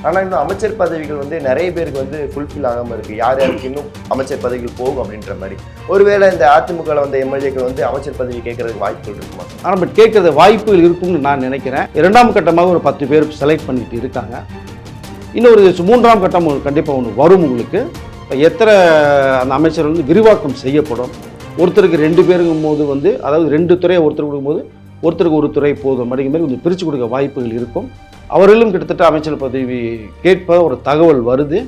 ஆனால் இன்னும் அமைச்சர் பதவிகள் வந்து நிறைய பேருக்கு வந்து ஃபுல்ஃபில் ஆகாமல் இருக்குது. யார் யாருக்கு இன்னும் அமைச்சர் பதவிகள் போகும் அப்படின்ற மாதிரி. ஒருவேளை இந்த அதிமுகவில் வந்த எம்எல்ஏக்கள் வந்து அமைச்சர் பதவி கேட்கறதுக்கு வாய்ப்புகள் இருக்குமா? ஆனால் பட் கேட்கறது வாய்ப்புகள் இருக்கும்னு நான் நினைக்கிறேன். 2ஆம் கட்டமாக ஒரு 10 பேர் செலக்ட் பண்ணிட்டு இருக்காங்க. இன்னொரு 3ஆம் கட்டம் கண்டிப்பாக ஒன்று வரும். உங்களுக்கு எத்தனை அந்த அமைச்சர் வந்து விரிவாக்கம் செய்யப்படும். ஒருத்தருக்கு 2 பேருங்கும் போது வந்து, அதாவது 2 துறையை ஒருத்தர் கொடுக்கும்போது ஒருத்தருக்கு ஒரு துறை போதும் அப்படிங்கிற மாதிரி கொஞ்சம் பிரித்து கொடுக்க வாய்ப்புகள் இருக்கும். அவர்களும் கிட்டத்தட்ட அமைச்சர் பதவி கேட்ப ஒரு தகவல் வருது.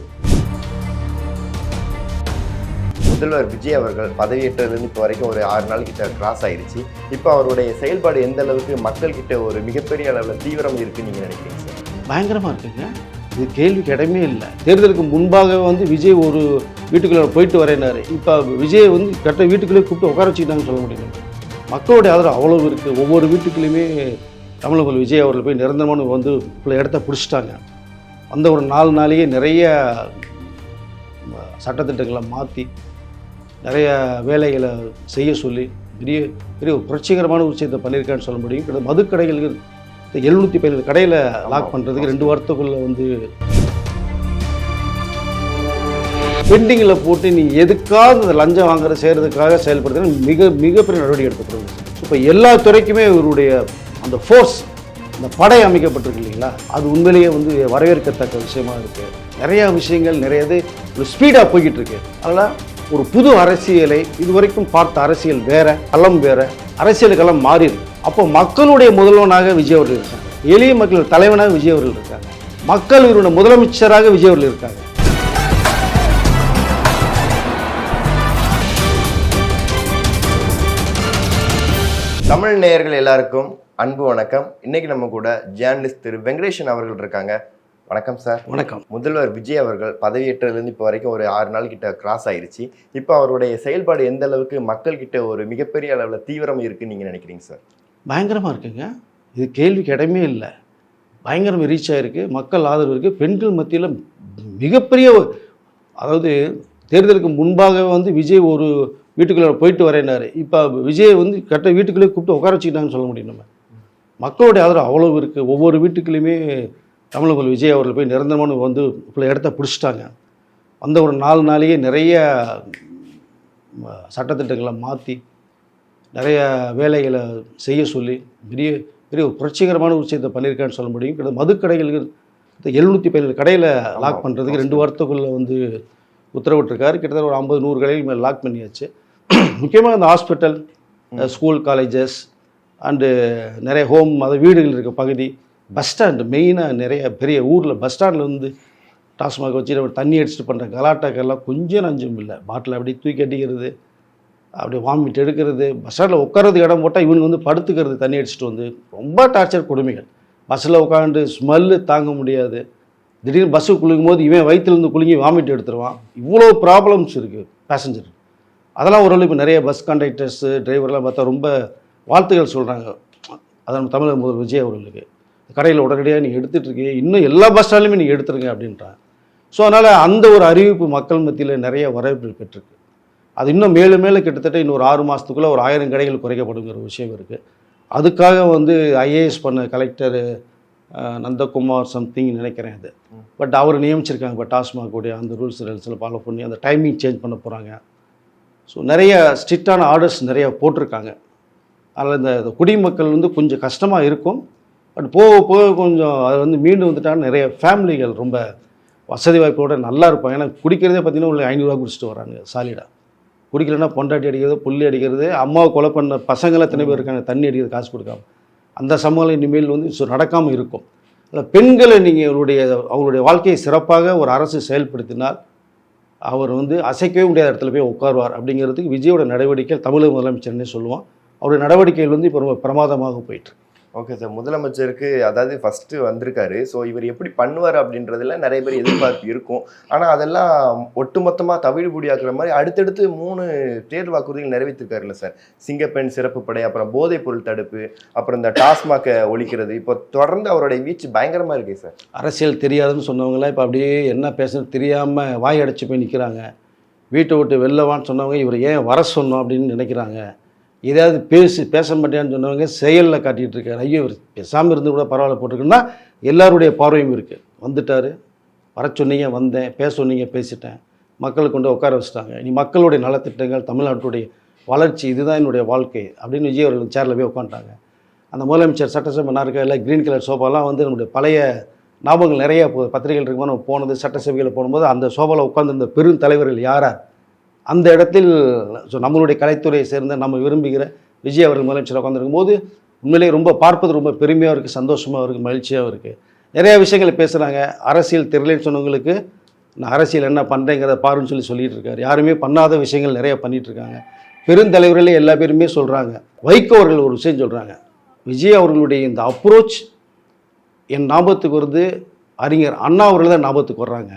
முதல்வர் விஜய் அவர்கள் பதவியேற்றதுலேருந்து இப்போ வரைக்கும் ஒரு 6 நாள் கிட்ட கிராஸ் ஆயிடுச்சு. இப்போ அவருடைய செயல்பாடு எந்த அளவுக்கு மக்கள் கிட்ட ஒரு மிகப்பெரிய அளவில் தீவிரம் இருக்குன்னு நீங்கள் நினைக்கிறீங்க சார்? பயங்கரமாக இருக்குங்க. இது கேள்விக்கு இடமே இல்லை. தேர்தலுக்கு முன்பாக வந்து விஜய் ஒரு வீட்டுக்குள்ளே போயிட்டு வரேன்னாரு. இப்போ விஜய் வந்து கரெக்டாக வீட்டுக்குள்ளே கூப்பிட்டு உட்கார வச்சுக்கிட்டாங்கன்னு சொல்ல முடியும். மக்களுடைய ஆதரவு அவ்வளவு இருக்குது. ஒவ்வொரு வீட்டுக்குள்ளேயுமே தமிழக விஜய் அவர்கள் போய் நிரந்தரமான வந்து இப்போ இடத்த பிடிச்சிட்டாங்க. அந்த ஒரு 4 நாளையே நிறைய சட்டத்திட்டங்களை மாற்றி நிறைய வேலைகளை செய்ய சொல்லி பெரிய பெரிய ஒரு புரட்சிகரமான விஷயத்தை பண்ணியிருக்கான்னு சொல்ல முடியும். மதுக்கடைகள் 717 கடையில் லாக் பண்ணுறதுக்கு 2 வாரத்துக்குள்ளே வந்து பெண்டிங்கில் போட்டு நீ எதுக்காவது அந்த லஞ்சம் வாங்குற செய்கிறதுக்காக செயல்படுத்துகிற மிகப்பெரிய நடவடிக்கை எடுக்கப்படுது. இப்போ எல்லா துறைக்குமே இவருடைய அந்த ஃபோர்ஸ், அந்த படை அமைக்கப்பட்டிருக்கு இல்லைங்களா, அது உண்மையிலேயே வந்து வரவேற்கத்தக்க விஷயமா இருக்குது. நிறையா விஷயங்கள் நிறையது ஒரு ஸ்பீடாக போய்கிட்டு இருக்கு. அதனால் ஒரு புது அரசியலை இதுவரைக்கும் பார்த்த அரசியல் வேற, களம் வேற, அரசியலுக்கெல்லாம் மாறிடும். அப்போ மக்களுடைய முதல்வனாக விஜய் அவர்கள் இருக்காங்க. எளிய மக்கள் தலைவனாக விஜய் அவர்கள் இருக்காங்க. மக்கள் இவருடைய முதலமைச்சராக விஜய் அவர்கள் இருக்காங்க. தமிழ் நேயர்கள் எல்லாருக்கும் அன்பு வணக்கம். இன்னைக்கு நம்ம கூட ஜேர்னலிஸ்ட் திரு வெங்கடேசன் அவர்கள் இருக்காங்க. வணக்கம் சார். வணக்கம். முதல்வர் விஜய் அவர்கள் பதவியேற்றதுலேருந்து இப்போ வரைக்கும் ஒரு 6 நாள் கிட்ட கிராஸ் ஆயிடுச்சு. இப்போ அவருடைய செயல்பாடு எந்த அளவுக்கு மக்கள் கிட்ட ஒரு மிகப்பெரிய அளவில் தீவிரம் இருக்குன்னு நீங்கள் நினைக்கிறீங்க சார்? பயங்கரமாக இருக்குங்க. இது கேள்விக்கு இடமே இல்லை. பயங்கரம் ரீச் ஆகிருக்கு. மக்கள் ஆதரவு இருக்குது. பெண்கள் மத்தியில் மிகப்பெரிய, அதாவது தேர்தலுக்கு முன்பாக வந்து விஜய் ஒரு வீட்டுக்குள்ளே போயிட்டு வரேன்னாரு. இப்போ விஜய் வந்து கரெக்டாக வீட்டுக்குள்ளே கூப்பிட்டு உட்கார வச்சுக்கிட்டாங்கன்னு சொல்ல முடியும். நம்ம மக்களுடைய ஆதரவு அவ்வளவு இருக்குது. ஒவ்வொரு வீட்டுக்குள்ளேயுமே தமிழக விஜய் அவர்கள் போய் நிரந்தரமான வந்து இப்போ இடத்த பிடிச்சிட்டாங்க. அந்த ஒரு 4 நாளையே நிறைய சட்டத்திட்டங்களை மாற்றி நிறைய வேலைகளை செய்ய சொல்லி பெரிய பெரிய ஒரு புரட்சிகரமான விஷயத்தை பண்ணியிருக்கான்னு சொல்ல முடியும். மதுக்கடைகள் 717 கடையில் லாக் பண்ணுறதுக்கு 2 வாரத்துக்குள்ளே வந்து உத்தரவிட்டிருக்காரு. கிட்டத்தட்ட ஒரு 50-100 கடைகள் மேலே லாக் பண்ணியாச்சு. முக்கியமாக இந்த ஹாஸ்பிட்டல், ஸ்கூல், காலேஜஸ் அண்டு நிறைய ஹோம், அது வீடுகள் இருக்க பகுதி, பஸ் ஸ்டாண்டு, மெயினாக நிறைய பெரிய ஊரில் பஸ் ஸ்டாண்டில் வந்து டாஸ்மாக் வச்சு தண்ணி அடிச்சுட்டு பண்ணுற கலாட்டாக்கெல்லாம் கொஞ்சம் நஞ்சம் இல்லை. பாட்டில் அப்படியே தூக்கி அடிக்கிறது, அப்படியே வாமிட் எடுக்கிறது, பஸ் ஸ்டாண்டில் உட்காரதுக்கு இடம் போட்டால் இவங்க வந்து படுத்துக்கிறது தண்ணி அடிச்சுட்டு வந்து ரொம்ப டார்ச்சர் கொடுமைகள். பஸ்ஸில் உட்காந்து ஸ்மெல்லு தாங்க முடியாது. திடீர்னு பஸ்ஸு குளிக்கும் போது இவன் வயிற்றுலேருந்து குலுங்கி வாமிட் எடுத்துருவான். இவ்வளோ ப்ராப்ளம்ஸ் இருக்குது பேசஞ்சர். அதெல்லாம் ஓரளவு இப்போ நிறைய பஸ் கண்டக்டர்ஸு, டிரைவர்லாம் பார்த்தா ரொம்ப வாழ்த்துக்கள் சொல்கிறாங்க. அதான் தமிழக முதல்வர் விஜய் அவர்களுக்கு. கடையில் உடனடியாக நீங்கள் எடுத்துகிட்ருக்கீங்க, இன்னும் எல்லா பஸ் ஸ்டாண்ட்லையுமே நீங்கள் எடுத்துருங்க அப்படின்றாங்க. ஸோ அதனால் அந்த ஒரு அறிவிப்பு மக்கள் மத்தியில் நிறைய வரவேற்பு பெற்றிருக்கு. அது இன்னும் மேலும் மேலும் கிட்டத்தட்ட இன்னொரு 6 மாதத்துக்குள்ளே ஒரு 1000 கடைகள் குறைக்கப்படுங்கிற விஷயம் இருக்குது. அதுக்காக வந்து ஐஏஎஸ் பண்ண கலெக்டர் நந்தகுமார் சம்திங் நினைக்கிறேன் அது. பட் அவர் நியமிச்சிருக்காங்க. இப்போ டாஸ்மாக் உடைய அந்த ரூல்ஸ் ரெகுலேஷனில் ஃபாலோ பண்ணி அந்த டைமிங் சேஞ்ச் பண்ண போகிறாங்க. ஸோ நிறைய ஸ்ட்ரிக்டான ஆர்டர்ஸ் நிறைய போட்டிருக்காங்க. அதில் இந்த குடிமக்கள் வந்து கொஞ்சம் கஷ்டமாக இருக்கும். பட் போக போக கொஞ்சம் அது வந்து மீண்டு வந்துட்டாங்கன்னா நிறைய ஃபேமிலிகள் ரொம்ப வசதி வாய்ப்போடு நல்லா இருப்பாங்க. ஏன்னா குடிக்கிறதே பார்த்திங்கன்னா ஒரு 500 குடிச்சிட்டு வராங்க சாலிடாக. குடிக்கலைன்னா பொண்டாட்டி அடிக்கிறது, புள்ளி அடிக்கிறது, அம்மாவை கொலை பண்ண பசங்களை எத்தனை பேர் இருக்காங்க தண்ணி அடிக்கிறது காசு கொடுக்காம. அந்த சம்பவம் இனிமேல் வந்து நடக்காமல் இருக்கும். அதில் பெண்களை நீங்கள் அவங்களுடைய வாழ்க்கையை சிறப்பாக ஒரு அரசு செயல்படுத்தினால் அவர் வந்து அசைக்கவே முடியாத இடத்துல போய் உட்காருவார். அப்படிங்கிறதுக்கு விஜயோட நடவடிக்கை தமிழக முதலமைச்சர்னே சொல்லுவான். அவருடைய நடவடிக்கைகள் வந்து இப்போ ரொம்ப பிரமாதமாக போயிட்டு. Okay sir. முதலமைச்சருக்கு அதாவது ஃபஸ்ட்டு வந்திருக்காரு. ஸோ இவர் எப்படி பண்ணுவார் அப்படின்றதுல நிறைய பேர் எதிர்பார்ப்பு இருக்கும். ஆனால் அதெல்லாம் ஒட்டுமொத்தமாக தவிடுபொடியாக்குற மாதிரி அடுத்தடுத்து 3 தேர்தல் வாக்குறுதிகள் நிறைவேற்றிருக்காருல்ல சார். சிங்கப்பெண் சிறப்பு படை, அப்புறம் போதைப் பொருள் தடுப்பு, அப்புறம் இந்த டாஸ்மாகை ஒழிக்கிறது. இப்போ தொடர்ந்து அவருடைய வீச்சு பயங்கரமாக இருக்குது சார். அரசியல் தெரியாதுன்னு சொன்னவங்களாம் இப்போ அப்படியே என்ன பேசுறது தெரியாமல் வாய் அடைச்சி போய் நிற்கிறாங்க. வீட்டை விட்டு வெளிலவான்னு சொன்னவங்க இவர் ஏன் வர சொன்னோம் அப்படின்னு நினைக்கிறாங்க. ஏதாவது பேச மாட்டேன்னு சொன்னவங்க செயலில் காட்டிகிட்டு இருக்காரு. ஐயோ இவர் பேசாமல் இருந்து கூட பரவாயில்ல போட்டிருக்குன்னா எல்லாருடைய பார்வையும் இருக்குது. வந்துட்டார், வர சொன்னீங்க வந்தேன், பேச சொன்னீங்க பேசிட்டேன், மக்களுக்கு கொண்டு உட்கார வச்சுட்டாங்க, இனி மக்களுடைய நலத்திட்டங்கள், தமிழ்நாட்டுடைய வளர்ச்சி, இதுதான் என்னுடைய வாழ்க்கை அப்படின்னு விஜய் அவர்கள் சேரில் போய் உட்காந்துட்டாங்க. அந்த முதலமைச்சர் சட்டசபை நாற்காலியில் இல்லை க்ரீன் கலர் சோஃபாலாம் வந்து நம்முடைய பழைய ஞாபகங்கள் நிறைய பத்திரிகைகள் இருக்கும்போது நம்ம போனது, சட்டசபையில் போகும்போது அந்த சோஃபாவில் உட்காந்துருந்த பெரும் தலைவர்கள் யார் அந்த இடத்தில் நம்மளுடைய கலைத்துறையை சேர்ந்த நம்ம விரும்புகிற விஜய் அவர்கள் முதலமைச்சர் உட்காந்துருக்கும் போது உண்மையிலேயே ரொம்ப பார்ப்பது ரொம்ப பெருமையாக இருக்குது, சந்தோஷமாக இருக்குது, மகிழ்ச்சியாகவும் இருக்குது. நிறையா விஷயங்களை பேசுகிறாங்க. அரசியல் தெரியலன்னு சொன்னவங்களுக்கு நான் அரசியல் என்ன பண்ணுறேங்கிறத பாருன்னு சொல்லிட்டு இருக்காரு. யாருமே பண்ணாத விஷயங்கள் நிறைய பண்ணிகிட்டு இருக்காங்க. பெருந்தலைவர்களே எல்லா பேருமே சொல்கிறாங்க. வைகோ அவர்கள் ஒரு விஷயம் சொல்கிறாங்க, விஜய் அவர்களுடைய இந்த அப்ரோச் என் ஞாபகத்துக்கு வருது, அறிஞர் அண்ணா அவர்கள் தான் ஞாபகத்துக்கு வர்றாங்க.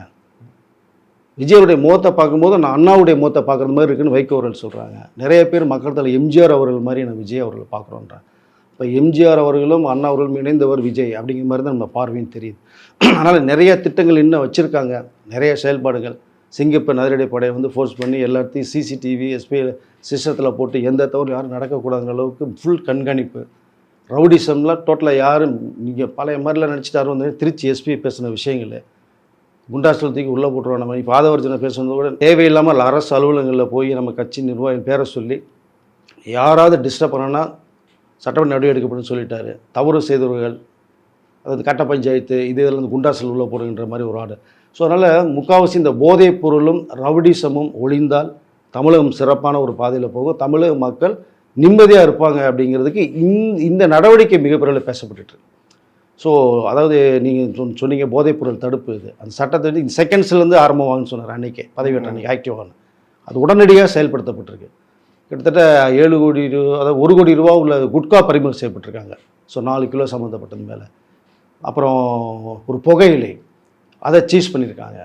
விஜயருடைய முகத்தை பார்க்கும்போது நான் அண்ணாவுடைய முகத்தை பார்க்குற மாதிரி இருக்குன்னு வைகோ அவர்கள் சொல்கிறாங்க. நிறைய பேர் மக்கள் தலை எம்ஜிஆர் அவர்கள் மாதிரி நான் விஜய் அவர்கள் பார்க்குறோன்றாங்க. இப்போ எம்ஜிஆர் அவர்களும் அண்ணா அவர்களும் இணைந்தவர் விஜய் அப்படிங்கிற மாதிரி தான் நம்ம பார்வைன்னு தெரியுது. அதனால் நிறைய திட்டங்கள் இன்னும் வச்சுருக்காங்க, நிறைய செயல்பாடுகள். சிங்கப்பெண் அதிரடிப்படையை வந்து ஃபோர்ஸ் பண்ணி எல்லாத்தையும் சிசிடிவி எஸ்பி சிஸ்டத்தில் போட்டு எந்த தவறு யாரும் நடக்கக்கூடாதுங்கிற அளவுக்கு ஃபுல் கண்காணிப்பு. ரவுடிசம்லாம் டோட்டலாக யாரும் நீங்கள் பழைய மாதிரிலாம் நினச்சிட்டாரு வந்து திருச்சி எஸ்பி பேசின விஷயங்கள், குண்டாஸ்தலத்துக்கு உள்ளே போட்டுருவோம். நம்ம இப்போ ஆதவர்ஜனை பேசுனது கூட தேவையில்லாமல் அரசு அலுவலகங்களில் போய் நம்ம கட்சி நிர்வாகிகள் பேரை சொல்லி யாராவது டிஸ்டர்ப் பண்ணனா சட்டப்படி நடவடிக்கை எடுக்கப்படும் சொல்லிட்டாரு. தவறு செய்தவர்கள், அதாவது கட்ட பஞ்சாயத்து இதெல்லாம் வந்து குண்டாசல் உள்ளே போடுகின்ற மாதிரி ஒரு ஆர்டர். ஸோ அதனால் முக்கால்வாசி இந்த போதைப் பொருளும் ரவுடிசமும் ஒழிந்தால் தமிழகம் சிறப்பான ஒரு பாதையில் போகும், தமிழக மக்கள் நிம்மதியாக இருப்பாங்க அப்படிங்கிறதுக்கு இந்த நடவடிக்கை மிகப்பெரிய பேசப்பட்டுட்டு. ஸோ அதாவது நீங்கள் சொன்னீங்க போதைப்பொருள் தடுப்பு, இது அந்த சட்டத்தை வந்து செகண்ட்ஸ்லேருந்து ஆரம்பமாகுன்னு சொன்னார் அன்றைக்கே பதவியேற்ற அன்றைக்கி ஆக்டிவான. அது உடனடியாக செயல்படுத்தப்பட்டிருக்கு. கிட்டத்தட்ட 7 கோடி ரூபா, அதாவது 1 கோடி ரூபா உள்ள குட்கா பறிமுதல் செய்யப்பட்டிருக்காங்க. ஸோ 4 கிலோ சம்மந்தப்பட்டது மேலே. அப்புறம் ஒரு புகையிலை அதை சீஸ் பண்ணியிருக்காங்க.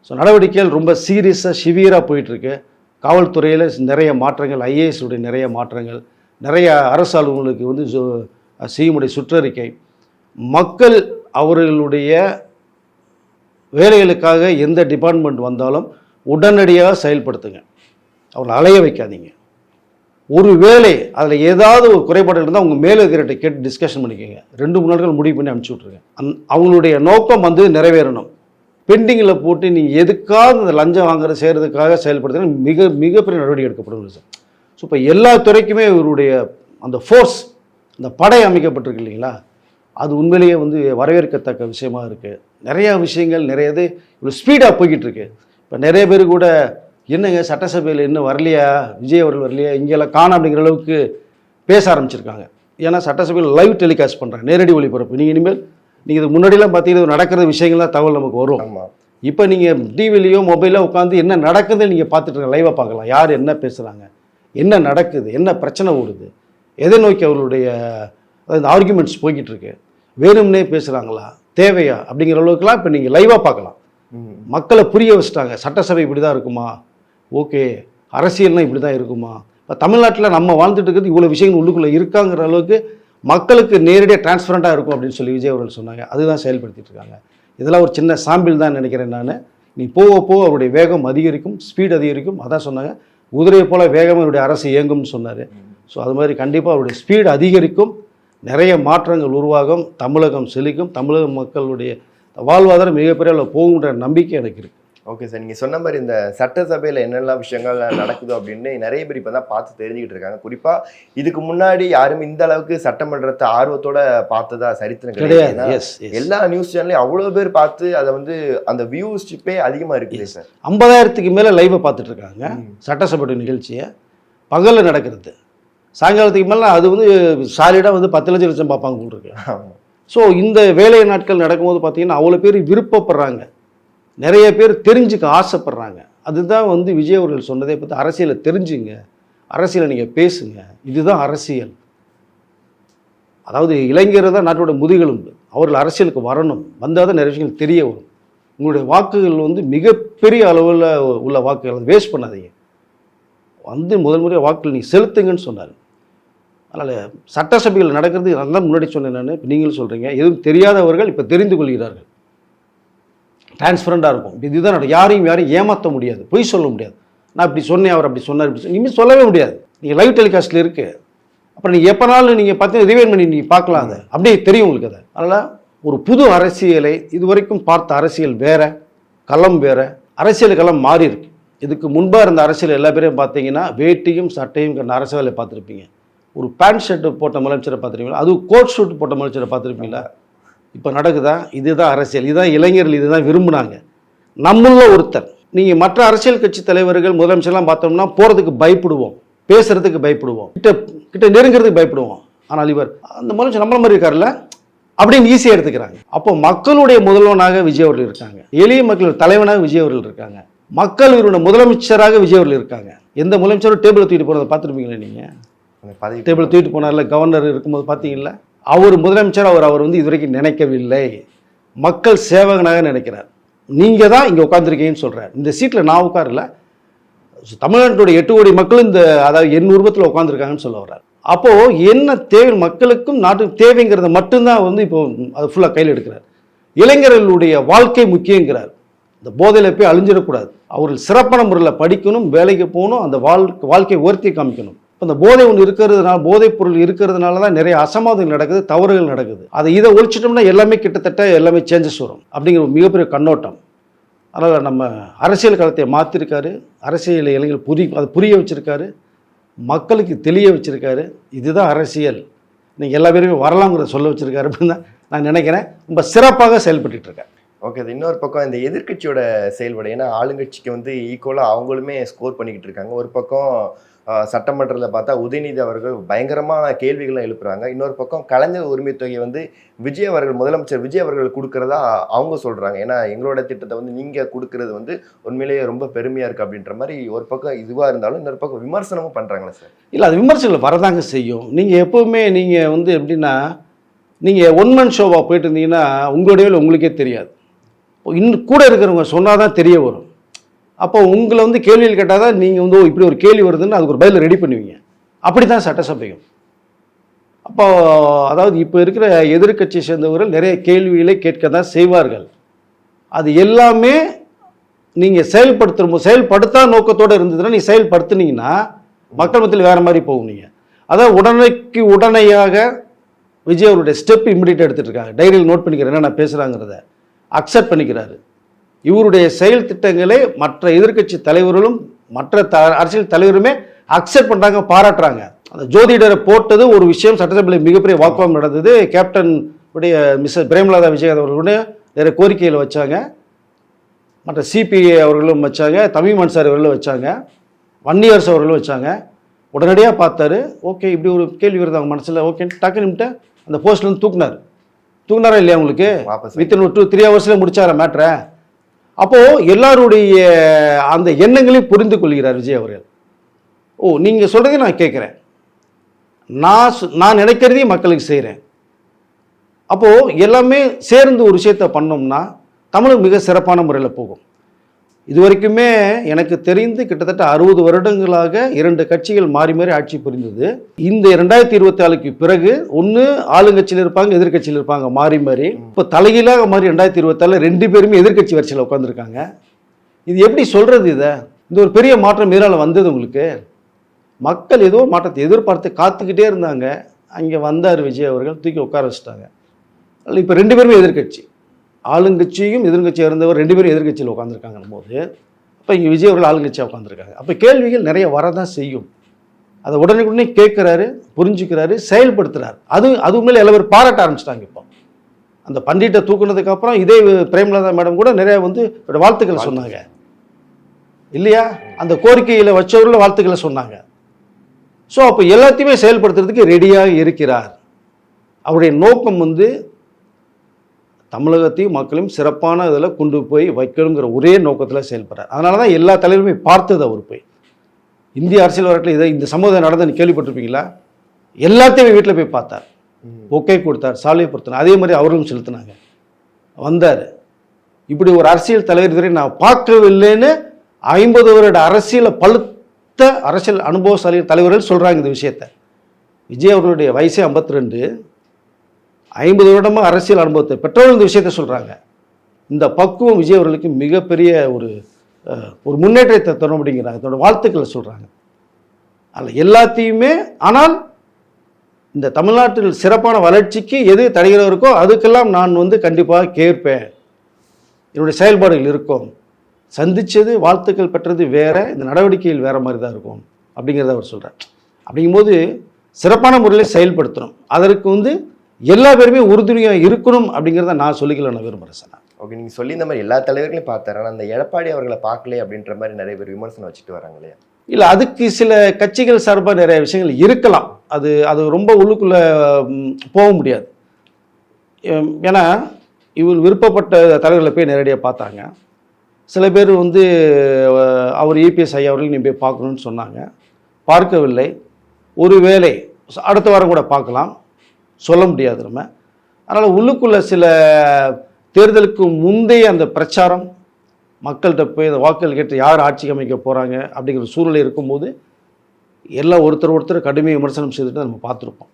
ஸோ நடவடிக்கைகள் ரொம்ப சீரியஸாக சிவியராக போயிட்டுருக்கு. காவல்துறையில் நிறைய மாற்றங்கள், ஐஏஎஸ் உடைய நிறைய மாற்றங்கள், நிறைய அரசு அலுவலர்களுக்கு வந்து செய்யுமுடைய சுற்றறிக்கை, மக்கள் அவர்களுடைய வேலைகளுக்காக எந்த டிபார்ட்மெண்ட் வந்தாலும் உடனடியாக செயல்படுத்துங்க, அவங்களை அலைய வைக்காதீங்க. ஒரு வேலை அதில் ஏதாவது ஒரு குறைபாடு இருந்தால் அவங்க மேலதிகாரிட்ட கேட்டு டிஸ்கஷன் பண்ணிக்கோங்க. 2-3 நாட்கள் முடிவு பண்ணி அனுப்பிச்சி விட்ருங்க. அவங்களுடைய நோக்கம் வந்து நிறைவேறணும். பெண்டிங்கில் போட்டு நீங்கள் எதுக்காக இந்த லஞ்சம் வாங்குறது செய்கிறதுக்காக செயல்படுத்தினா மிகப்பெரிய நடவடிக்கை எடுக்கப்படும் சார். ஸோ இப்போ எல்லா துறைக்குமே இவருடைய அந்த ஃபோர்ஸ், அந்த படை அமைக்கப்பட்டிருக்கு இல்லைங்களா, அது உண்மையிலேயே வந்து வரவேற்கத்தக்க விஷயமா இருக்குது. நிறையா விஷயங்கள் நிறைய இது இவ்வளோ ஸ்பீடாக போய்கிட்டு இருக்கு. இப்போ நிறைய பேர் கூட என்னங்க சட்டசபையில் இன்னும் வரலையா, விஜய் அவர்கள் வரலையா, இங்கெல்லாம் காணோம் அப்படிங்கிற அளவுக்கு பேச ஆரம்பிச்சிருக்காங்க. ஏன்னா சட்டசபையில் லைவ் டெலிகாஸ்ட் பண்ணுறாங்க, நேரடி ஒளிபரப்பு. நீங்கள் இனிமேல் நீங்கள் இது முன்னாடிலாம் பார்த்தீங்கன்னா நடக்கிற விஷயங்கள்லாம் தகவல் நமக்கு வரும். இப்போ நீங்கள் டிவிலையோ மொபைலோ உட்காந்து என்ன நடக்குதுன்னு நீங்கள் பார்த்துட்டு இருக்க, லைவாக பார்க்கலாம். யார் என்ன பேசுகிறாங்க, என்ன நடக்குது, என்ன பிரச்சனை ஓடுது, எதை நோக்கி அவர்களுடைய அதாவது ஆர்குமெண்ட்ஸ் போய்கிட்டு இருக்கு, வேணும்னே பேசுகிறாங்களா, தேவையா அப்படிங்கிற அளவுக்குலாம் இப்போ நீங்கள் லைவாக பார்க்கலாம். மக்களை புரிய வச்சுட்டாங்க. சட்டசபை இப்படி தான் இருக்குமா, ஓகே, அரசியல்னால் இப்படி தான் இருக்குமா, இப்போ தமிழ்நாட்டில் நம்ம வாழ்ந்துட்டு இருக்கிறது இவ்வளோ விஷயங்கள் உள்ளுக்குள்ளே இருக்காங்கிற அளவுக்கு மக்களுக்கு நேரடியாக டிரான்ஸ்பரண்ட்டாக இருக்கும் அப்படின்னு சொல்லி விஜய் அவர்கள் சொன்னாங்க. அதுதான் செயல்படுத்திட்டு இருக்காங்க. இதெல்லாம் ஒரு சின்ன சாம்பிள் தான் நினைக்கிறேன் நான். நீ போக போக அவருடைய வேகம் அதிகரிக்கும், ஸ்பீட் அதிகரிக்கும். அதான் சொன்னாங்க, குதிரையை போல் வேகமாக அவருடைய அரசு இயங்கும்னு சொன்னார். ஸோ அது மாதிரி கண்டிப்பாக அவருடைய ஸ்பீடு அதிகரிக்கும், நிறைய மாற்றங்கள் உருவாகும், தமிழகம் செழிக்கும், தமிழக மக்களுடைய வாழ்வாதாரம் மிகப்பெரிய அளவில் போகுன்ற நம்பிக்கை எனக்கு இருக்குது. ஓகே சார், நீங்கள் சொன்ன மாதிரி இந்த சட்டசபையில் என்னெல்லாம் விஷயங்கள் நடக்குது அப்படின்னு நிறைய பேர் இப்போ தான் பார்த்து தெரிஞ்சுக்கிட்டு இருக்காங்க. குறிப்பாக இதுக்கு முன்னாடி யாரும் இந்த அளவுக்கு சட்டமன்றத்தை ஆர்வத்தோட பார்த்ததா சரித்திரம் கிடையாது. எல்லா நியூஸ் சேனல்லையும் அவ்வளோ பேர் பார்த்து அதை வந்து அந்த வியூஸ்ஷிப்பே அதிகமாக இருக்குது சார். 50,000க்கு மேலே லைவை பார்த்துட்டு இருக்காங்க சட்டசபை நிகழ்ச்சியை. பகலில் நடக்கிறது சாயங்காலத்துக்கு மேலே அது வந்து சாலிடாக வந்து 10 லட்சம் பார்ப்பாங்க போட்டுருக்கு. ஸோ இந்த வேலை நாட்கள் நடக்கும்போது பார்த்தீங்கன்னா அவ்வளோ பேர் விருப்பப்படுறாங்க, நிறைய பேர் தெரிஞ்சுக்க ஆசைப்படுறாங்க. அதுதான் வந்து விஜய் அவர்கள் சொன்னதே பார்த்து, அரசியலை தெரிஞ்சுங்க, அரசியலை நீங்கள் பேசுங்க, இதுதான் அரசியல். அதாவது இளைஞர் தான் நாட்டோட முதுகெலும்பு, அவர்கள் அரசியலுக்கு வரணும், வந்தால் தான் நிறைய விஷயங்கள் தெரிய வரும். உங்களுடைய வாக்குகள் வந்து மிகப்பெரிய அளவில் உள்ள வாக்குகள் வேஸ்ட் பண்ணாதீங்க, வந்து முதல் முறையாக வாக்குகள் நீங்கள் செலுத்துங்கன்னு சொன்னார். அதனால் சட்டசபையில் நடக்கிறது நல்லா முன்னாடி சொன்னேன் நான், இப்போ நீங்களும் சொல்கிறீங்க, எதுவும் தெரியாதவர்கள் இப்போ தெரிந்து கொள்கிறார்கள். டிரான்ஸ்பரண்டாக இருக்கும். இதுதான் யாரையும் ஏமாற்ற முடியாது, பொய் சொல்ல முடியாது. நான் இப்படி சொன்னேன், அவர் அப்படி சொன்னார், இப்படி இனிமேல் சொல்லவே முடியாது. நீங்கள் லைவ் டெலிகாஸ்ட்டில் இருக்குது, அப்புறம் நீங்கள் எப்போனாலும் நீங்கள் பார்த்தீங்கன்னா ரிவைன் பண்ணி நீங்கள் பார்க்கலாம், அதை அப்படியே தெரியும் உங்களுக்கு. அதை அதனால் ஒரு புது அரசியலை இதுவரைக்கும் பார்த்த அரசியல் வேறு, களம் வேற, அரசியல் களம் மாறி இருக்கு. இதுக்கு முன்பாக இருந்த அரசியல் எல்லா பேரையும் பார்த்தீங்கன்னா வேட்டியும் சட்டையும் கண்ட அரசியலை பார்த்துருப்பீங்க. ஒரு பேண்ட் ஷர்ட் போட்ட முதலமைச்சரை பார்த்துருப்பீங்களா? அது கோட் ஷூட் போட்ட முதலமைச்சரை பார்த்துருப்பீங்களா? இப்போ நடக்குதா? இதுதான் அரசியல், இதுதான் இளைஞர்கள் இதுதான் விரும்புனாங்க. நம்மள ஒருத்தர், நீங்கள் மற்ற அரசியல் கட்சி தலைவர்கள் முதலமைச்சர்லாம் பார்த்தோம்னா போகிறதுக்கு பயப்படுவோம், பேசுறதுக்கு பயப்படுவோம், கிட்ட நெருங்கிறதுக்கு பயப்படுவோம். ஆனால் இவர் அந்த முதலமைச்சர் நம்மள மாதிரி இருக்காருல்ல அப்படின்னு ஈஸியாக எடுத்துக்கிறாங்க. அப்போ மக்களுடைய முதல்வனாக விஜய் அவர்கள் இருக்காங்க, எளிய மக்கள் தலைவனாக விஜய் அவர்கள் இருக்காங்க, மக்கள் இவருடைய முதலமைச்சராக விஜய் அவர்கள் இருக்காங்க. எந்த முதலமைச்சரும் டேபிளை தூக்கிட்டு போனதை பார்த்துருப்பீங்களா? நீங்கள் டேபிளை தூக்கிட்டு போனார்ல, கவர்னர் இருக்கும்போது பார்த்தீங்களா? அவர் முதலமைச்சர், அவர் வந்து இதுவரைக்கும் நினைக்கவில்லை, மக்கள் சேவகனாக நினைக்கிறார். நீங்கள் தான் இங்கே உட்காந்துருக்கீங்கன்னு சொல்கிறார். இந்த சீட்டில் நான் உட்காரல, தமிழ்நாட்டுடைய 8 கோடி மக்கள் இந்த அதாவது என் உருவத்தில் உட்காந்துருக்காங்கன்னு சொல்ல வர்றார். அப்போது என்ன தேவை மக்களுக்கும் நாட்டுக்கும் தேவைங்கிறத மட்டும்தான் வந்து இப்போ அது ஃபுல்லாக கையில் எடுக்கிறார். இளைஞர்களுடைய வாழ்க்கை முக்கியங்கிறார். இந்த போதையில் போய் அழிஞ்சிடக்கூடாது, அவர்கள் சிறப்பான முறையில் படிக்கணும், வேலைக்கு போகணும், அந்த வாழ்க்கை உயர்த்தி காமிக்கணும். இப்போ இந்த போதை ஒன்று இருக்கிறதுனால, போதைப் பொருள் இருக்கிறதுனால தான் நிறைய அசம்பாவிதங்கள் நடக்குது, தவறுகள் நடக்குது. இதை ஒழிச்சிட்டோம்னா எல்லாமே கிட்டத்தட்ட எல்லாமே சேஞ்சஸ் வரும் அப்படிங்கிற ஒரு மிகப்பெரிய கண்ணோட்டம். அதனால் நம்ம அரசியல் களத்தை மாற்றிருக்காரு, அரசியல் இளைஞர்கள் அதை புரிய வச்சுருக்காரு, மக்களுக்கு தெளிய வச்சுருக்காரு. இதுதான் அரசியல், நீங்கள் எல்லா பேருமே வரலாம்ங்கிறத சொல்ல வச்சுருக்காரு அப்படின்னு தான் நான் நினைக்கிறேன். ரொம்ப சிறப்பாக செயல்பட்டு இருக்கேன். ஓகே, அது இன்னொரு பக்கம் இந்த எதிர்க்கட்சியோட செயல்பாடு, ஏன்னா ஆளுங்கட்சிக்கு வந்து ஈக்குவலாக அவங்களுமே ஸ்கோர் பண்ணிக்கிட்டு இருக்காங்க. ஒரு பக்கம் சட்டமன்றத்தில் பார்த்தா உதயநிதி அவர்கள் பயங்கரமான கேள்விகள்லாம் எழுப்புறாங்க. இன்னொரு பக்கம் கலைஞர் உரிமை தொகையை வந்து விஜய் அவர்கள், முதலமைச்சர் விஜய் அவர்கள் கொடுக்கறதா அவங்க சொல்கிறாங்க. ஏன்னா எங்களோட திட்டத்தை வந்து நீங்கள் கொடுக்கறது வந்து உண்மையிலேயே ரொம்ப பெருமையாக இருக்குது அப்படின்ற மாதிரி ஒரு பக்கம் இதுவாக இருந்தாலும் இன்னொரு பக்கம் விமர்சனமும் பண்ணுறாங்களே சார். இல்லை, அது விமர்சனங்கள் வரதாங்க செய்யும். நீங்கள் எப்போவுமே நீங்கள் வந்து எப்படின்னா, நீங்கள் ஒன்மேன் ஷோவாக போயிட்டு இருந்தீங்கன்னா உங்களுடைய உங்களுக்கே தெரியாது, இன்னும் கூட இருக்கிறவங்க சொன்னால் தான் தெரிய வரும். அப்போ உங்களை வந்து கேள்விகள் கேட்டால் தான் நீங்கள் வந்து இப்படி ஒரு கேள்வி வருதுன்னு அதுக்கு ஒரு பதில் ரெடி பண்ணுவீங்க. அப்படி தான் சட்டசபையும். அப்போ அதாவது இப்போ இருக்கிற எதிர்க்கட்சியை சேர்ந்தவர்கள் நிறைய கேள்விகளை கேட்க தான் செய்வார்கள். அது எல்லாமே நீங்கள் செயல்படுத்தா நோக்கத்தோடு இருந்ததுன்னா நீங்கள் செயல்படுத்துனீங்கன்னா மக்கள் மத்தியில் வேறு மாதிரி போகும். நீங்கள் அதாவது உடனடியாக விஜய் அவருடைய ஸ்டெப் இமிடியேட்டாக எடுத்துகிட்டு இருக்காங்க. டைரியில் நோட் பண்ணிக்கிறேன் என்ன நான் பேசுகிறாங்கிறத அக்செப்ட் பண்ணிக்கிறாரு. இவருடைய செயல் திட்டங்களை மற்ற எதிர்க்கட்சி தலைவர்களும் மற்ற அரசியல் தலைவருமே அக்செப்ட் பண்ணுறாங்க, பாராட்டுறாங்க. அந்த ஜோதிடரை போட்டது ஒரு விஷயம், சட்டசபையில் மிகப்பெரிய வாக்குவாதம் நடந்தது. கேப்டன் உடைய மிஸ்ஸஸ் பிரேமலதா விஜயகாந்த் அவர்களுடைய நிறைய கோரிக்கைகளை வச்சாங்க, மற்ற சிபிஐ அவர்களும் வச்சாங்க, தமிழ் சார் அவர்களும் வச்சாங்க, வன்னியரசு அவர்களும் வச்சாங்க. உடனடியாக பார்த்தாரு, ஓகே இப்படி ஒரு கேள்வி வருது அவங்க மனசில், ஓகே டக்குன்னு அந்த போஸ்ட்லேருந்து தூக்குனாரா இல்லையா உங்களுக்கு? வித்தின் 2-3 ஹவர்ஸில் முடிச்சார மேட்ரை. அப்போது எல்லாருடைய அந்த எண்ணங்களையும் புரிந்து கொள்கிறார் விஜய் அவர்கள். நீங்கள் சொல்கிறதே நான் கேட்குறேன், நான் நினைக்கிறதையும் மக்களுக்கு செய்கிறேன். அப்போது எல்லாமே சேர்ந்து ஒரு விஷயத்தை பண்ணோம்னா தமிழ் மிக சிறப்பான முறையில் போகும். இது வரைக்குமே எனக்கு தெரிந்து கிட்டத்தட்ட 60 வருடங்களாக 2 கட்சிகள் மாறி மாறி ஆட்சி புரிந்தது. இந்த 2024க்கு பிறகு ஒன்று ஆளுங்கட்சியில் இருப்பாங்க, எதிர்கட்சியில் இருப்பாங்க, மாறி மாறி. இப்போ தலைகீழாக மாறி 2024 2 பேருமே எதிர்கட்சி வரிசையில் உட்காந்துருக்காங்க. இது எப்படி சொல்கிறது? இந்த ஒரு பெரிய மாற்றம் இதனால் வந்தது உங்களுக்கு. மக்கள் ஏதோ மாற்றத்தை எதிர்பார்த்து காத்துக்கிட்டே இருந்தாங்க. அங்கே வந்தார் விஜய் அவர்கள், தூக்கி உட்கார வச்சுட்டாங்க. இப்போ 2 பேருமே எதிர்கட்சி, ஆளுங்கட்சியும் எதிர்கட்சியாக இருந்தவர் 2 பேரும் எதிர்கட்சியில் உட்காந்துருக்காங்க போது, அப்போ இங்கே விஜய் அவர்கள் ஆளுங்கட்சியாக உட்காந்துருக்காங்க. அப்போ கேள்விகள் நிறைய வரதான் செய்யும். அதை உடனே கேட்குறாரு, புரிஞ்சுக்கிறாரு, செயல்படுத்துகிறார். அது மேலே எல்லாரும் பாராட்ட ஆரம்பிச்சிட்டாங்க. இப்போ அந்த பண்டிட்டை தூக்குனதுக்கு அப்புறம் இதே பிரேமலதா மேடம் கூட நிறைய வந்து வாழ்த்துக்களை சொன்னாங்க இல்லையா? அந்த கோரிக்கையில் வச்சவர்களும் வாழ்த்துக்களை சொன்னாங்க. ஸோ அப்போ எல்லாத்தையுமே செயல்படுத்துறதுக்கு ரெடியாக இருக்கிறார். அவருடைய நோக்கம் வந்து தமிழகத்தையும் மக்களையும் சிறப்பான இதில் கொண்டு போய் வைக்கணுங்கிற ஒரே நோக்கத்தில் செயல்படுறார். அதனால தான் எல்லா தலைவருமே பார்த்தது. அவர் போய் இந்திய அரசியல் வரட்டில் இந்த சமூகம் நடந்ததுன்னு கேள்விப்பட்டிருப்பீங்களா? எல்லாத்தையும் வீட்டில் போய் பார்த்தார், பொக்கை கொடுத்தார், சாலையை பொறுத்தினார். அதே மாதிரி அவர்களும் செலுத்தினாங்க, வந்தார். இப்படி ஒரு அரசியல் தலைவர் இதுவரை நான் பார்க்கவில்லைன்னு 50 வருட பழுத்த அரசியல் அனுபவசாலி தலைவர்கள் சொல்கிறாங்க இந்த விஷயத்தை. விஜய் அவர்களுடைய வயசே 52, 50 வருடமாக அரசியல் அனுபவத்தை பெற்றவர்கள் இந்த விஷயத்தை சொல்கிறாங்க. இந்த பக்குவம் விஜய் அவர்களுக்கு மிகப்பெரிய ஒரு முன்னேற்றத்தை தரும் அப்படிங்கிறாங்க, தன்னோட வாழ்த்துக்களை சொல்கிறாங்க. அதில் எல்லாத்தையுமே, ஆனால் இந்த தமிழ்நாட்டில் சிறப்பான வளர்ச்சிக்கு எது தடையாக இருக்கோ அதுக்கெல்லாம் நான் வந்து கண்டிப்பாக கேட்பேன். என்னுடைய செயல்பாடுகள் இருக்கும், சந்தித்தது வாழ்த்துக்கள் பெற்றது வேற, இந்த நடவடிக்கைகள் வேறு மாதிரி தான் இருக்கும் அப்படிங்கிறத அவர் சொல்கிறார். அப்படிங்கும்போது சிறப்பான முறையில் செயல்படுத்தணும், அதற்கு எல்லா பேருமே உறுதுணையாக இருக்கணும் அப்படிங்கிறத நான் சொல்லிக்கல நான் விரும்புகிறேன் சார். ஓகே, நீங்கள் சொல்லி இந்த மாதிரி எல்லா தலைவர்களையும் பார்த்தாரு, ஆனால் அந்த எடப்பாடி அவர்களை பார்க்கல அப்படின்ற மாதிரி நிறைய பேர் விமர்சனம் வச்சுட்டு வராங்க இல்லையா? இல்லை, அதுக்கு சில கட்சிகள் சார்பாக நிறைய விஷயங்கள் இருக்கலாம், அது ரொம்ப உள்ளுக்குள்ளே போக முடியாது. ஏன்னா இவர் விருப்பப்பட்ட தலைவர்களை போய் நேரடியாக பார்த்தாங்க. சில பேர் அவர் இபிஎஸ் ஐயா அவர்கள் நீ போய் பார்க்கணுன்னு சொன்னாங்க, பார்க்கவில்லை. ஒருவேளை அடுத்த வாரம் கூட பார்க்கலாம், சொல்ல முடியாது நம்ம. அதனால் உள்ளுக்குள்ள சில தேர்தலுக்கு முந்தைய அந்த பிரச்சாரம், மக்கள்கிட்ட போய் அந்த வாக்குகள் கேட்டு யார் ஆட்சி அமைக்க போகிறாங்க அப்படிங்கிற சூழ்நிலை இருக்கும்போது எல்லாம் ஒருத்தர் கடுமையாக விமர்சனம் செய்துட்டு நம்ம பார்த்துருப்போம்.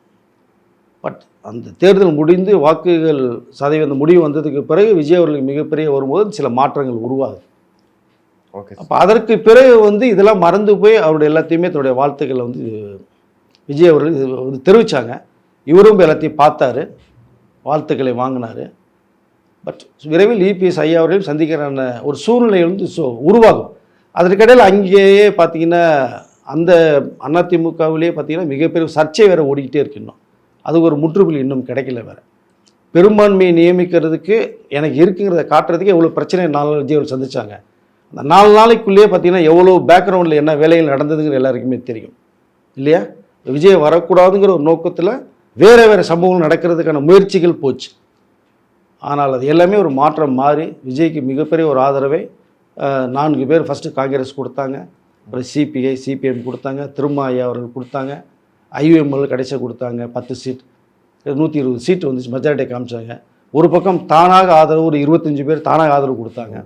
பட் அந்த தேர்தல் முடிந்து வாக்குகள் சதவீதம் முடிவு வந்ததுக்கு பிறகு விஜய் அவர்களுக்கு மிகப்பெரிய வரும்போது சில மாற்றங்கள் உருவாகுது. ஓகே, அப்போ அதற்கு பிறகு இதெல்லாம் மறந்து போய் அவருடைய எல்லாத்தையுமே தன்னுடைய வாழ்த்துக்களை விஜய் அவர்கள் தெரிவித்தாங்க. இவரும் எல்லாத்தையும் பார்த்தாரு, வாழ்த்துக்களை வாங்கினார். பட் விரைவில் இபிஎஸ் ஐயா அவர்களையும் சந்திக்கிறான ஒரு சூழ்நிலை உருவாகும். அதற்கிடையில் அங்கேயே பார்த்தீங்கன்னா அந்த அதிமுகவிலேயே பார்த்தீங்கன்னா மிகப்பெரிய சர்ச்சை வேறு ஓடிக்கிட்டே இருக்கு. இன்னும் அதுக்கு ஒரு முற்றுப்புள்ளி இன்னும் கிடைக்கல. வேறு பெரும்பான்மையை நியமிக்கிறதுக்கு எனக்கு இருக்குங்கிறத காட்டுறதுக்கு எவ்வளோ பிரச்சனை 4 நாள் விஜய் அவர்கள் சந்திச்சாங்க. அந்த 4 நாளைக்குள்ளேயே பார்த்தீங்கன்னா எவ்வளோ பேக்ரவுண்டில் என்ன வேலைகள் நடந்ததுங்கிற எல்லாருக்குமே தெரியும் இல்லையா? விஜய் வரக்கூடாதுங்கிற ஒரு நோக்கத்தில் வேறு சம்பவங்கள் நடக்கிறதுக்கான முயற்சிகள் போச்சு. ஆனால் அது எல்லாமே ஒரு மாற்றம் மாறி விஜய்க்கு மிகப்பெரிய ஒரு ஆதரவை 4 பேர் ஃபஸ்ட்டு காங்கிரஸ் கொடுத்தாங்க, அப்புறம் சிபிஐ சிபிஎம் கொடுத்தாங்க, திருமா ஐயா அவர்கள் கொடுத்தாங்க, ஐயுஎம்எல் கடைசியாக கொடுத்தாங்க 10 சீட், 120 சீட்டு வந்துச்சு, மெஜாரிட்டியை காமிச்சாங்க. ஒரு பக்கம் தானாக ஆதரவு ஒரு 25 பேர் தானாக ஆதரவு கொடுத்தாங்க,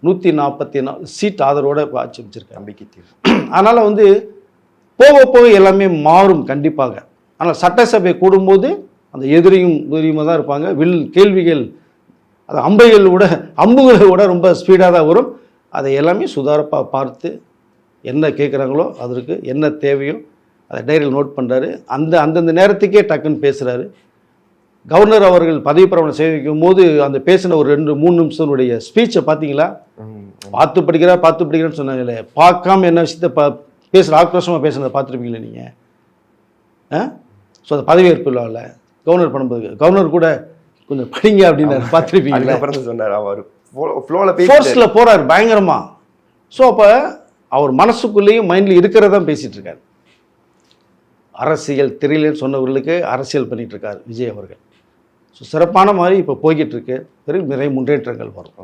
144 சீட் ஆதரவோடு ஆட்சி அமைச்சிருக்காங்க. அதனால் போக போக எல்லாமே மாறும் கண்டிப்பாக. ஆனால் சட்டசபை கூடும்போது அந்த எதிரியுமாக தான் இருப்பாங்க. கேள்விகள் அது அம்புகளை விட ரொம்ப ஸ்பீடாக தான் வரும். அதை எல்லாமே சுதாரப்பாக பார்த்து என்ன கேட்குறாங்களோ அதற்கு என்ன தேவையோ அதை டைரியில் நோட் பண்ணுறாரு. அந்தந்த நேரத்துக்கே டக்குன்னு பேசுகிறாரு. கவர்னர் அவர்கள் பதவி பிரமாணம் செய்து வைக்கும் போது அந்த பேசின ஒரு 2-3 நிமிஷனுடைய ஸ்பீச்சை பார்த்தீங்களா? பார்த்து படிக்கிறேன்னு சொன்னாங்களே, பார்க்காம என்ன விஷயத்த பேசுகிற ஆக்ரோஷமாக பேசுனதை பார்த்துருப்பீங்களே நீங்கள். ஸோ அந்த பதவியேற்பு இல்லை கவர்னர் பண்ணும்போது கவர்னர் கூட கொஞ்சம் படிங்க அப்படின்னு பார்த்துருப்பீங்களா? ஃபோர்ஸில் போகிறார் பயங்கரமாக. ஸோ அப்போ அவர் மனசுக்குள்ளேயும் மைண்டில் இருக்கிறதான் பேசிகிட்டு இருக்கார். அரசியல் தெரியலன்னு சொன்னவர்களுக்கு அரசியல் பண்ணிகிட்டு இருக்கார் விஜய் அவர்கள். ஸோ சிறப்பான மாதிரி இப்போ போய்கிட்டு இருக்கு. நிறைய முன்னேற்றங்கள் வரும்.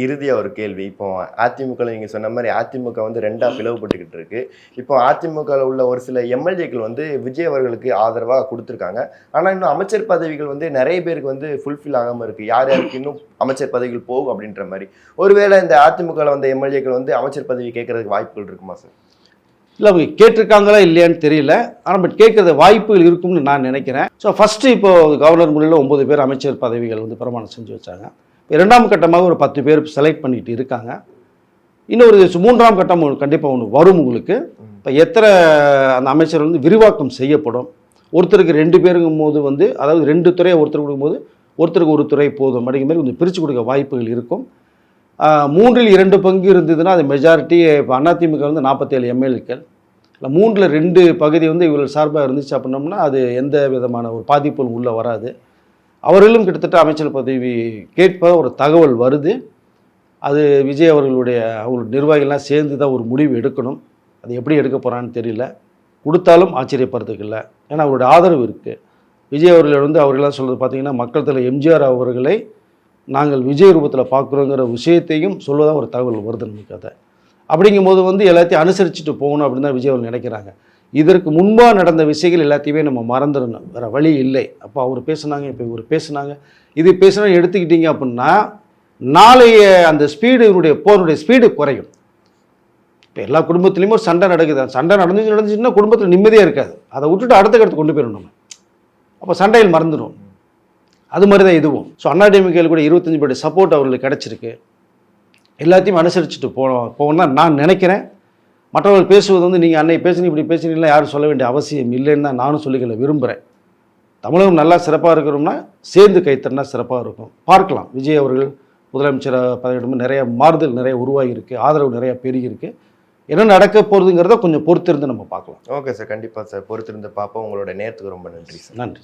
இறுதியாக ஒரு கேள்வி, இப்போ அதிமுக நீங்கள் சொன்ன மாதிரி அதிமுக 2ஆக பிளவுபட்டுக்கிட்டு இருக்கு. இப்போ அதிமுகவில் உள்ள ஒரு சில எம்எல்ஏக்கள் விஜய் அவர்களுக்கு ஆதரவாக கொடுத்துருக்காங்க. ஆனால் இன்னும் அமைச்சர் பதவிகள் நிறைய பேருக்கு ஃபுல்ஃபில் ஆகாமல் இருக்குது. யார் யாருக்கு இன்னும் அமைச்சர் பதவிகள் போகும் அப்படின்ற மாதிரி. ஒருவேளை இந்த அதிமுகவில் எம்எல்ஏக்கள் அமைச்சர் பதவி கேட்கறதுக்கு வாய்ப்புகள் இருக்குமா சார்? இல்லை, அவங்க கேட்டிருக்காங்களா இல்லையான்னு தெரியல. ஆனால் பட் கேட்குறது வாய்ப்புகள் இருக்கும்னு நான் நினைக்கிறேன். ஸோ ஃபஸ்ட்டு இப்போது கவர்னர் முறையில் 9 பேர் அமைச்சர் பதவிகள் பிரமாணம் செஞ்சு வச்சாங்க. 2ஆம் கட்டமாக ஒரு 10 பேர் செலக்ட் பண்ணிட்டு இருக்காங்க. இன்னொரு 3ஆம் கட்டம் கண்டிப்பாக ஒன்று வரும் உங்களுக்கு. இப்போ எத்தனை அந்த அமைச்சர் விரிவாக்கம் செய்யப்படும். ஒருத்தருக்கு 2 பேருங்கும் போது அதாவது 2 துறையை ஒருத்தர் கொடுக்கும்போது ஒருத்தருக்கு ஒரு துறை போதும் அப்படிங்கிற மாதிரி கொஞ்சம் பிரித்து கொடுக்க வாய்ப்புகள் இருக்கும். 3இல் 2 பங்கு இருந்ததுன்னா அது மெஜாரிட்டி. இப்போ அதிமுக 47 எம்எல்ஏக்கள் இல்லை, 3இல் 2 பகுதி இவர்கள் சார்பாக இருந்துச்சு அப்படின்னோம்னா அது எந்த விதமான ஒரு பாதிப்பும் உள்ளே வராது. அவர்களும் கிட்டத்தட்ட அமைச்சர் பதவி கேட்ப ஒரு தகவல் வருது. அது விஜய் அவர்களுடைய நிர்வாகிகள்லாம் சேர்ந்து தான் ஒரு முடிவு எடுக்கணும். அது எப்படி எடுக்க போகிறான்னு தெரியல. கொடுத்தாலும் ஆச்சரியப்படுறதுக்கு இல்லை, ஏன்னா அவருடைய ஆதரவு இருக்குது. விஜய் அவர்கள் அவர்களாம் சொல்கிறது பார்த்தீங்கன்னா மக்கள் தலைவர் எம்ஜிஆர் அவர்களை நாங்கள் விஜய் ரூபத்தில் பார்க்குறோங்கிற விஷயத்தையும் சொல்வதாக ஒரு தகவல் வருது நமக்கு. அதை அப்படிங்கும்போது எல்லாத்தையும் அனுசரிச்சுட்டு போகணும் அப்படின்னு தான் விஜய் அவர்கள் நினைக்கிறாங்க. இதற்கு முன்பாக நடந்த விஷயங்கள் எல்லாத்தையுமே நம்ம மறந்துடணும், வேறு வழி இல்லை. அப்போ அவர் பேசுனாங்க, இப்போ இவர் பேசுனாங்க, இது பேசுனா எடுத்துக்கிட்டீங்க அப்படின்னா நாளைய அந்த போருடைய ஸ்பீடு குறையும். இப்போ எல்லா குடும்பத்துலேயுமே ஒரு சண்டை நடக்குது. சண்டை நடந்துச்சுன்னா குடும்பத்தில் நிம்மதியாக இருக்காது. அதை விட்டுட்டு அடுத்த கட்டத்துக்கு கொண்டு போயிடணும் நம்ம. அப்போ சண்டையில் மறந்துடும். அது மாதிரி தான் இதுவும். ஸோ அதிமுகவில் கூட 25 பேருடைய சப்போர்ட் அவர்களுக்கு கிடச்சிருக்கு. எல்லாத்தையும் அனுசரிச்சுட்டு போகணும் தான் நான் நினைக்கிறேன். மற்றவர்கள் பேசுவது நீங்கள் அன்னை பேசுனீங்க இப்படி பேசுனீங்களா யாரும் சொல்ல வேண்டிய அவசியம் இல்லைன்னு தான் நானும் சொல்லிக்கல விரும்புகிறேன். தமிழகம் நல்லா சிறப்பாக இருக்கிறோம்னா சேர்ந்து கைத்தறினா சிறப்பாக இருக்கும். பார்க்கலாம் விஜய் அவர்கள் முதலமைச்சர் பதவியிடமும் நிறைய மாறுதல் நிறைய உருவாகி இருக்கு, ஆதரவு நிறைய பெருகி இருக்கு. என்ன நடக்க போகிறதுங்கிறத கொஞ்சம் பொறுத்திருந்து நம்ம பார்க்கலாம். ஓகே சார், கண்டிப்பாக சார், பொறுத்திருந்து பார்ப்போம். உங்களோட நேரத்துக்கு ரொம்ப நன்றி சார். நன்றி.